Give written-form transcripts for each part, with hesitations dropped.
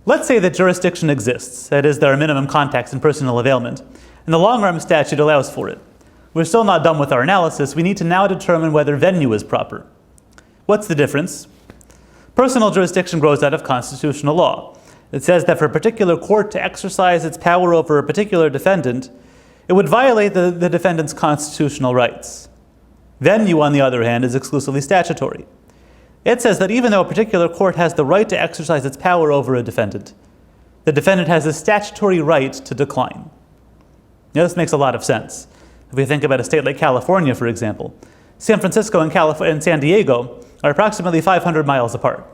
Let's say that jurisdiction exists, that is, there are minimum contacts in personal availment, and the long-arm statute allows for it. We're still not done with our analysis. We need to now determine whether venue is proper. What's the difference? Personal jurisdiction grows out of constitutional law. It says that for a particular court to exercise its power over a particular defendant, it would violate the defendant's constitutional rights. Venue, on the other hand, is exclusively statutory. It says that even though a particular court has the right to exercise its power over a defendant, the defendant has a statutory right to decline. Now, this makes a lot of sense. If we think about a state like California, for example, San Francisco and San Diego are approximately 500 miles apart.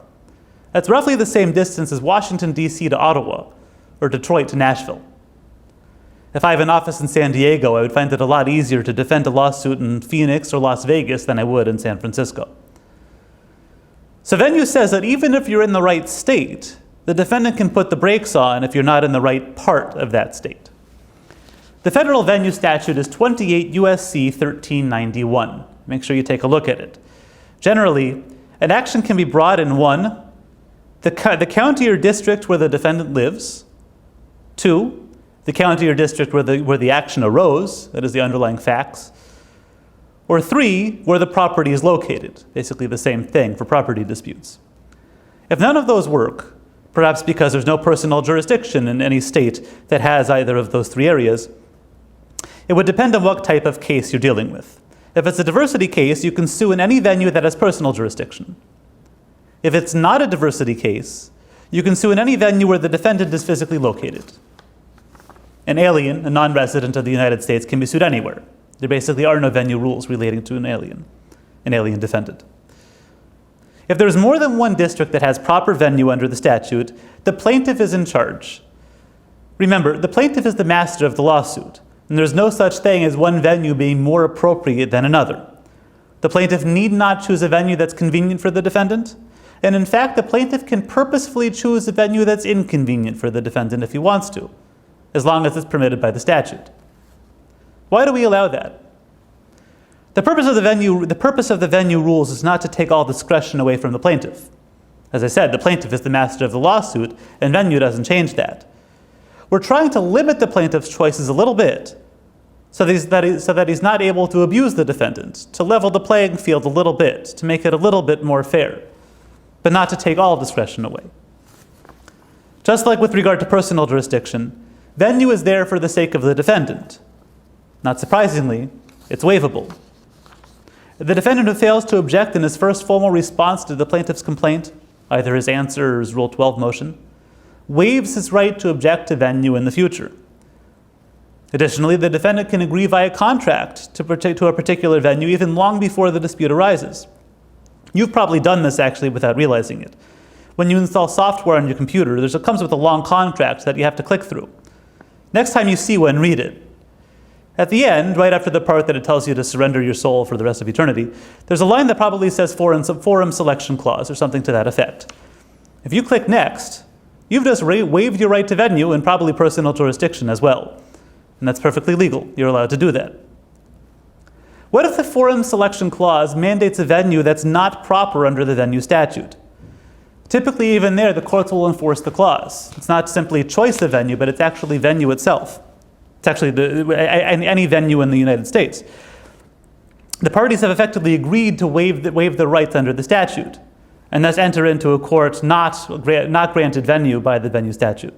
That's roughly the same distance as Washington, D.C. to Ottawa, or Detroit to Nashville. If I have an office in San Diego, I would find it a lot easier to defend a lawsuit in Phoenix or Las Vegas than I would in San Francisco. So venue says that even if you're in the right state, the defendant can put the brakes on if you're not in the right part of that state. The federal venue statute is 28 U.S.C. 1391. Make sure you take a look at it. Generally, an action can be brought in 1, the county or district where the defendant lives, 2, the county or district where the action arose, that is the underlying facts, or 3, where the property is located, basically the same thing for property disputes. If none of those work, perhaps because there's no personal jurisdiction in any state that has either of those 3 areas, it would depend on what type of case you're dealing with. If it's a diversity case, you can sue in any venue that has personal jurisdiction. If it's not a diversity case, you can sue in any venue where the defendant is physically located. An alien, a non-resident of the United States, can be sued anywhere. There basically are no venue rules relating to an alien defendant. If there's more than one district that has proper venue under the statute, the plaintiff is in charge. Remember, the plaintiff is the master of the lawsuit, and there's no such thing as one venue being more appropriate than another. The plaintiff need not choose a venue that's convenient for the defendant, and in fact, the plaintiff can purposefully choose a venue that's inconvenient for the defendant if he wants to, as long as it's permitted by the statute. Why do we allow that? The purpose of the venue rules is not to take all discretion away from the plaintiff. As I said, the plaintiff is the master of the lawsuit, and venue doesn't change that. We're trying to limit the plaintiff's choices a little bit so that he's not able to abuse the defendant, to level the playing field a little bit, to make it a little bit more fair, but not to take all discretion away. Just like with regard to personal jurisdiction, venue is there for the sake of the defendant. Not surprisingly, it's waivable. The defendant who fails to object in his first formal response to the plaintiff's complaint, either his answer or his Rule 12 motion, waives his right to object to venue in the future. Additionally, the defendant can agree via contract to a particular venue even long before the dispute arises. You've probably done this actually without realizing it. When you install software on your computer, it comes with a long contract that you have to click through. Next time you see one, read it. At the end, right after the part that it tells you to surrender your soul for the rest of eternity, there's a line that probably says forum selection clause or something to that effect. If you click next, you've just waived your right to venue and probably personal jurisdiction as well. And that's perfectly legal. You're allowed to do that. What if the forum selection clause mandates a venue that's not proper under the venue statute? Typically, even there, the courts will enforce the clause. It's not simply choice of venue, but it's actually venue itself. It's actually any venue in the United States. The parties have effectively agreed to waive the rights under the statute, and thus enter into a court not granted venue by the venue statute.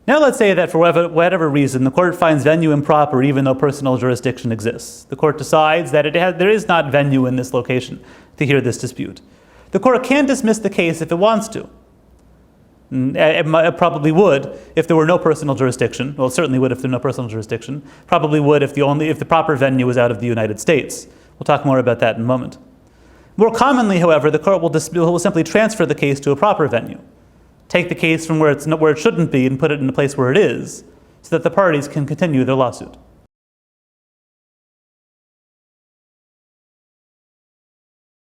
Now let's say that for whatever reason, the court finds venue improper even though personal jurisdiction exists. The court decides that there is not venue in this location to hear this dispute. The court can dismiss the case if it wants to. It probably would if there were no personal jurisdiction. Well, it certainly would if there were no personal jurisdiction. Probably would if the proper venue was out of the United States. We'll talk more about that in a moment. More commonly, however, the court will simply transfer the case to a proper venue. Take the case from where it shouldn't be and put it in a place where it is, so that the parties can continue their lawsuit.